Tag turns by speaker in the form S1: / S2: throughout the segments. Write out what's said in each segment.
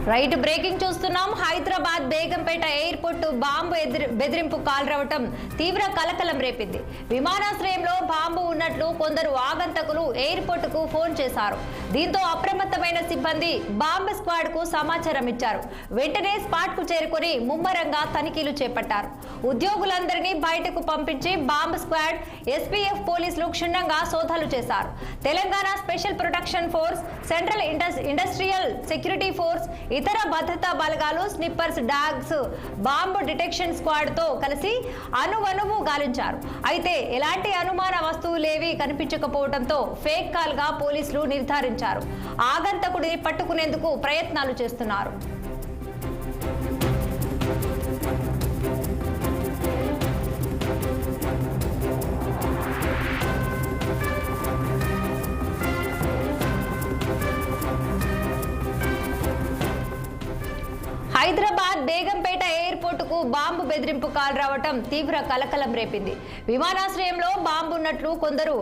S1: Right breaking చూస్తున్నాం. Hyderabad Begumpet airport bomb బెదిరింపు call రావటం తీవ్ర కలకలం రేపింది. విమానాశ్రయంలో బాంబు ఉన్నట్లు కొందరు ఆగంతకులు ఎయిర్పోర్ట్ కు ఫోన్ చేశారు. దీంతో అప్రమత్తమైన సిబ్బంది బాంబు స్క్వాడ్ కు సమాచారం ఇచ్చారు. వెంటనే స్పాట్ కు చేరుకొని ముమ్మరంగా తనిఖీలు చేపట్టారు. ఉద్యోగులందరినీ బయటకు పంపించి బాంబు స్క్వాడ్, ఎస్పీఎఫ్ పోలీసులు క్షుణ్ణంగా సోదాలు చేశారు. Telangana special protection force, central industrial security force, ఇతర భద్రతా బలగాలు, Snippers, dogs, bomb detection squad తో కలిసి అణువణువు గాలించారు. అయితే ఎలాంటి అనుమాన వస్తువులేవీ కనిపించకపోవడంతో ఫేక్ కాల్ గా పోలీసులు నిర్ధారించారు. ఆగంతకుడిని పట్టుకునేందుకు ప్రయత్నాలు చేస్తున్నారు. హైదరాబాద్ బేగంపేట ఎయిర్పోర్ట్ కు బాంబు బెదిరింపు కాల్ రావటం తీవ్ర కలకలం రేపింది. విమానాశ్రయంలో బాంబు ఉన్నట్లు కొందరు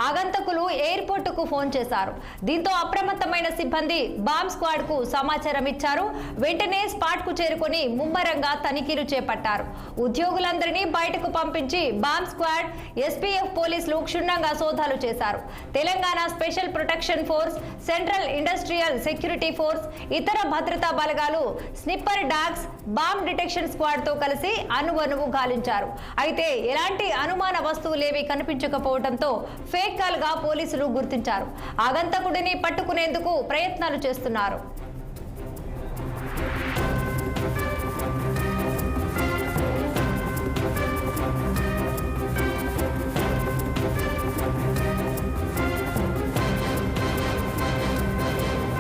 S1: ఆగంతకులు ఎయిర్పోర్ట్ కు ఫోన్ చేశారు. దీంతో అప్రమత్తమైన సిబ్బంది బాంబ్ స్క్వాడ్ కు సమాచారం ఇచ్చారు. వెంటనే స్పాట్ కు చేరుకొని ముమ్మరంగా తనిఖీలు చేపట్టారు. ఉద్యోగులందరినీ బయటకు పంపించి బాంబ్ స్క్వాడ్, ఎస్పీఎఫ్ పోలీసులు క్షుణ్ణంగా సోదాలు చేశారు. Telangana special protection force, central industrial security force, ఇతర భద్రతా బలగాలు, sniffer, dogs, bomb detection squad తో కలిసి అణువణువు గాలించారు. అయితే ఎలాంటి అనుమాన వస్తువులేవీ కనిపించకపోవడంతో ఫేక్ కాల్ గా పోలీసులు గుర్తించారు. ఆగంతకుడిని పట్టుకునేందుకు ప్రయత్నాలు చేస్తున్నారు.